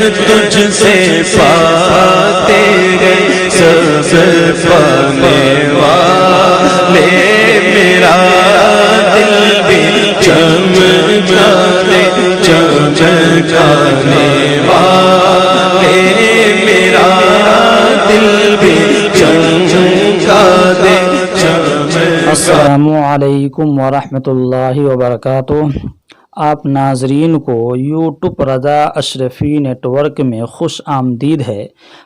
تجھ سے پاتے گئے سب پانے والے، میرا دل بھی چمکا دے چمکانے والے، میرا دل بھی چمکا دے چمکانے۔ السلام علیکم ورحمۃ اللہ وبرکاتہ۔ آپ ناظرین کو یوٹیوب رضا اشرفی نیٹ ورک میں خوش آمدید ہے۔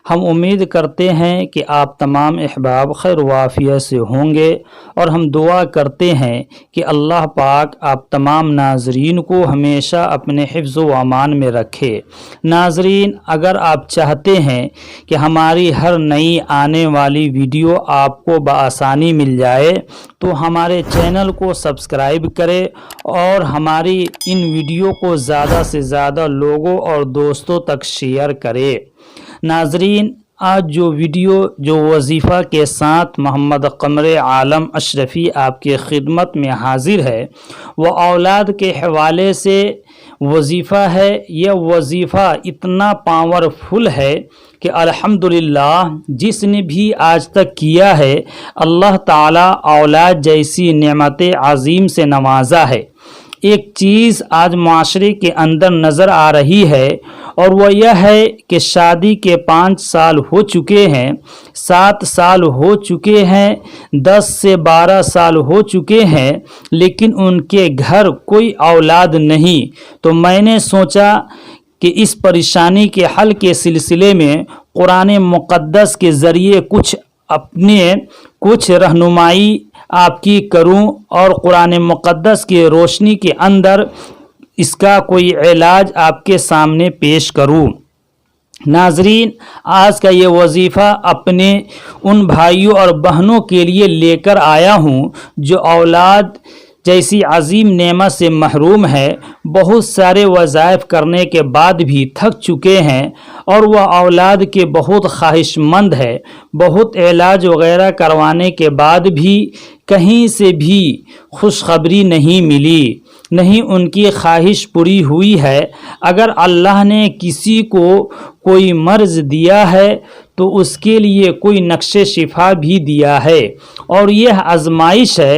ہم امید کرتے ہیں کہ آپ تمام احباب خیر و عافیت سے ہوں گے، اور ہم دعا کرتے ہیں کہ اللہ پاک آپ تمام ناظرین کو ہمیشہ اپنے حفظ و امان میں رکھے۔ ناظرین، اگر آپ چاہتے ہیں کہ ہماری ہر نئی آنے والی ویڈیو آپ کو بآسانی مل جائے تو ہمارے چینل کو سبسکرائب کریں اور ہماری ان ویڈیو کو زیادہ سے زیادہ لوگوں اور دوستوں تک شیئر کریں۔ ناظرین، آج جو ویڈیو جو وظیفہ کے ساتھ محمد قمر عالم اشرفی آپ کے خدمت میں حاضر ہے، وہ اولاد کے حوالے سے وظیفہ ہے۔ یہ وظیفہ اتنا پاورفل ہے کہ الحمدللہ جس نے بھی آج تک کیا ہے، اللہ تعالیٰ اولاد جیسی نعمت عظیم سے نوازا ہے۔ ایک چیز آج معاشرے کے اندر نظر آ رہی ہے، اور وہ یہ ہے کہ شادی کے 5 سال ہو چکے ہیں، 7 سال ہو چکے ہیں، 10 سے 12 سال ہو چکے ہیں، لیکن ان کے گھر کوئی اولاد نہیں۔ تو میں نے سوچا کہ اس پریشانی کے حل کے سلسلے میں قرآن مقدس کے ذریعے کچھ رہنمائی آپ کی کروں، اور قرآن مقدس کی روشنی کے اندر اس کا کوئی علاج آپ کے سامنے پیش کروں۔ ناظرین، آج کا یہ وظیفہ اپنے ان بھائیوں اور بہنوں کے لیے لے کر آیا ہوں جو اولاد جیسی عظیم نعمت سے محروم ہے، بہت سارے وظائف کرنے کے بعد بھی تھک چکے ہیں، اور وہ اولاد کے بہت خواہش مند ہے۔ بہت علاج وغیرہ کروانے کے بعد بھی کہیں سے بھی خوشخبری نہیں ملی، نہیں ان کی خواہش پوری ہوئی ہے۔ اگر اللہ نے کسی کو کوئی مرض دیا ہے تو اس کے لیے کوئی نقش شفا بھی دیا ہے، اور یہ آزمائش ہے۔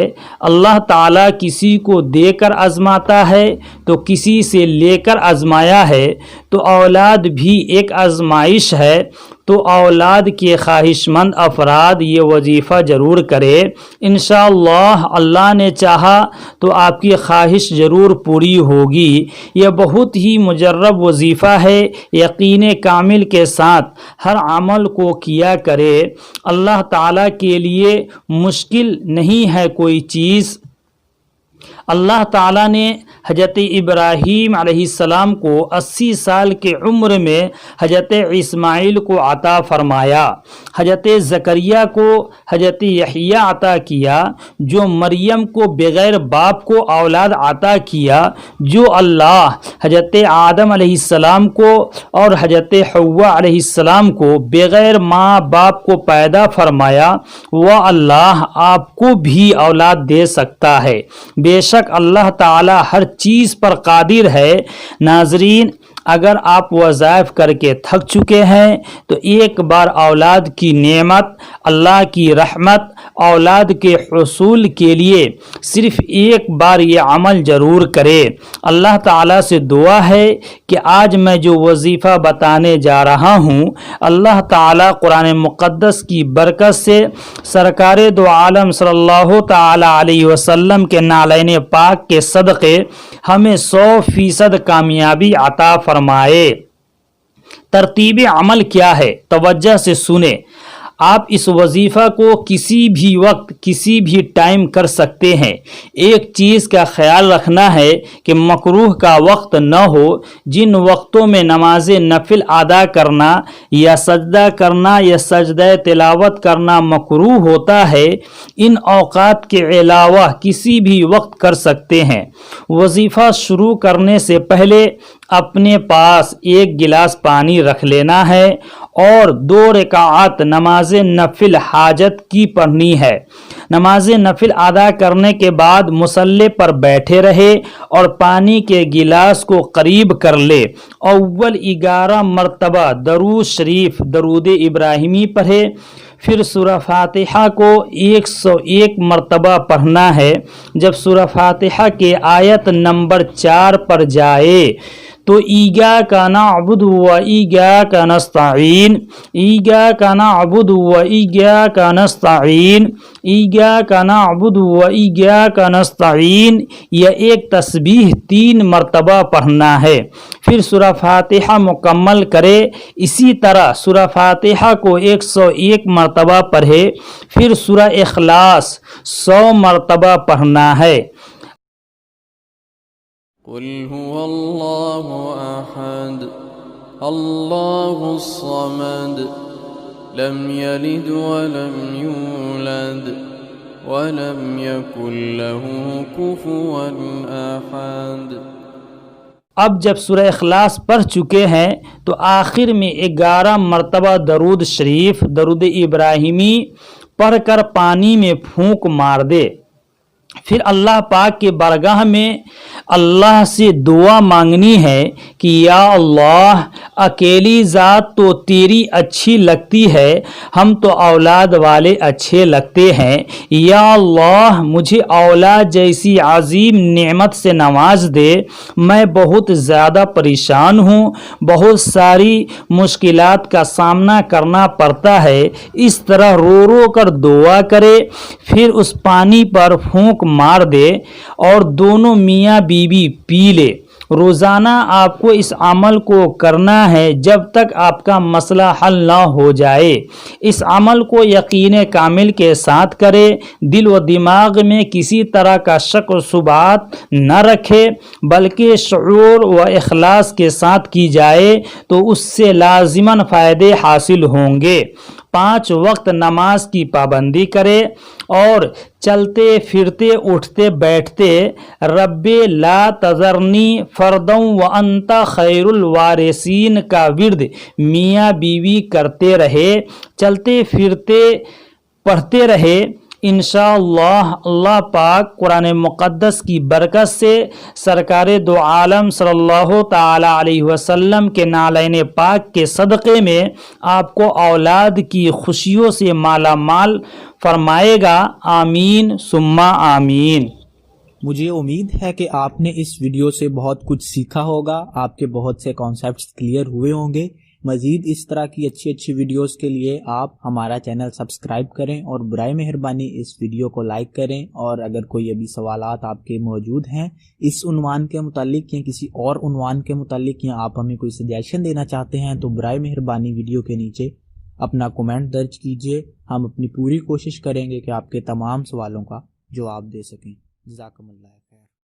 اللہ تعالیٰ کسی کو دے کر آزماتا ہے تو کسی سے لے کر آزمایا ہے، تو اولاد بھی ایک آزمائش ہے۔ تو اولاد کے خواہش مند افراد یہ وظیفہ ضرور کرے، انشاءاللہ اللہ نے چاہا تو آپ کی خواہش ضرور پوری ہوگی۔ یہ بہت ہی مجرب وظیفہ ہے، یقین کامل کے ساتھ ہر عمل کو کیا کرے۔ اللہ تعالیٰ کے لیے مشکل نہیں ہے کوئی چیز۔ اللہ تعالیٰ نے حضرت ابراہیم علیہ السلام کو 80 سال کے عمر میں حضرت اسماعیل کو عطا فرمایا، حضرت زکریا کو حضرت یحییٰ عطا کیا، جو مریم کو بغیر باپ کو اولاد عطا کیا، جو اللہ حضرت آدم علیہ السلام کو اور حضرت حوا علیہ السلام کو بغیر ماں باپ کو پیدا فرمایا، وہ اللہ آپ کو بھی اولاد دے سکتا ہے۔ بے شک اللہ تعالی ہر چیز پر قادر ہے۔ ناظرین، اگر آپ وظائف کر کے تھک چکے ہیں تو ایک بار اولاد کی نعمت، اللہ کی رحمت، اولاد کے حصول کے لیے صرف ایک بار یہ عمل ضرور کرے۔ اللہ تعالیٰ سے دعا ہے کہ آج میں جو وظیفہ بتانے جا رہا ہوں، اللہ تعالیٰ قرآن مقدس کی برکت سے سرکار دو عالم صلی اللہ تعالی علیہ وسلم کے نالین پاک کے صدقے ہمیں 100% کامیابی عطا فرمائے۔ ترتیب عمل کیا ہے؟ توجہ سے سنیں۔ آپ اس وظیفہ کو کسی بھی وقت کسی بھی ٹائم کر سکتے ہیں۔ ایک چیز کا خیال رکھنا ہے کہ مکروہ کا وقت نہ ہو۔ جن وقتوں میں نماز نفل ادا کرنا یا سجدہ کرنا یا سجدہ تلاوت کرنا مکروہ ہوتا ہے، ان اوقات کے علاوہ کسی بھی وقت کر سکتے ہیں۔ وظیفہ شروع کرنے سے پہلے اپنے پاس ایک گلاس پانی رکھ لینا ہے اور 2 رکعات نماز نفل حاجت کی پڑھنی ہے۔ نماز نفل ادا کرنے کے بعد مصلی پر بیٹھے رہے اور پانی کے گلاس کو قریب کر لے۔ اول 11 مرتبہ درود شریف درود ابراہیمی پڑھے، پھر سورہ فاتحہ کو 101 مرتبہ پڑھنا ہے۔ جب سورہ فاتحہ کے آیت نمبر 4 پر جائے تو ایاک نعبد و ایاک نستعین، ایاک نعبد و ایاک نستعین، ایاک نعبد و ایاک نستعین، یہ ایک تسبیح 3 مرتبہ پڑھنا ہے۔ پھر سورہ فاتحہ مکمل کرے۔ اسی طرح سورہ فاتحہ کو 101 مرتبہ پڑھے، پھر سورہ اخلاص 100 مرتبہ پڑھنا ہے۔ قل هو الله أحد الله الصمد لم يلد ولم يولد ولم يكن له كفوا أحد۔ اب جب سورہ اخلاص پڑھ چکے ہیں تو آخر میں 11 مرتبہ درود شریف درود ابراہیمی پڑھ کر پانی میں پھونک مار دے۔ پھر اللہ پاک کے بارگاہ میں اللہ سے دعا مانگنی ہے کہ یا اللہ، اکیلی ذات تو تیری اچھی لگتی ہے، ہم تو اولاد والے اچھے لگتے ہیں۔ یا اللہ، مجھے اولاد جیسی عظیم نعمت سے نواز دے۔ میں بہت زیادہ پریشان ہوں، بہت ساری مشکلات کا سامنا کرنا پڑتا ہے۔ اس طرح رو رو کر دعا کرے، پھر اس پانی پر پھونک مار دے اور دونوں میاں بیوی پی لے۔ روزانہ آپ کو اس عمل کو کرنا ہے جب تک آپ کا مسئلہ حل نہ ہو جائے۔ اس عمل کو یقین کامل کے ساتھ کرے، دل و دماغ میں کسی طرح کا شک و شبہات نہ رکھے، بلکہ شعور و اخلاص کے ساتھ کی جائے تو اس سے لازماً فائدے حاصل ہوں گے۔ 5 وقت نماز کی پابندی کرے اور چلتے پھرتے اٹھتے بیٹھتے رب لا تذرنی فردا وانت خیر الوارثین کا ورد میاں بیوی کرتے رہے، چلتے پھرتے پڑھتے رہے۔ انشاءاللہ اللہ پاک قرآن مقدس کی برکت سے سرکار دو عالم صلی اللہ تعالی علیہ وسلم کے نالین پاک کے صدقے میں آپ کو اولاد کی خوشیوں سے مالا مال فرمائے گا۔ آمین ثم آمین۔ مجھے امید ہے کہ آپ نے اس ویڈیو سے بہت کچھ سیکھا ہوگا، آپ کے بہت سے کانسیپٹس کلیئر ہوئے ہوں گے۔ مزید اس طرح کی اچھی ویڈیوز کے لیے آپ ہمارا چینل سبسکرائب کریں اور برائے مہربانی اس ویڈیو کو لائک کریں، اور اگر کوئی ابھی سوالات آپ کے موجود ہیں اس عنوان کے متعلق یا کسی اور عنوان کے متعلق، یا آپ ہمیں کوئی سجیشن دینا چاہتے ہیں تو برائے مہربانی ویڈیو کے نیچے اپنا کومنٹ درج کیجئے۔ ہم اپنی پوری کوشش کریں گے کہ آپ کے تمام سوالوں کا جواب دے سکیں۔ جزاکم اللہ خیر۔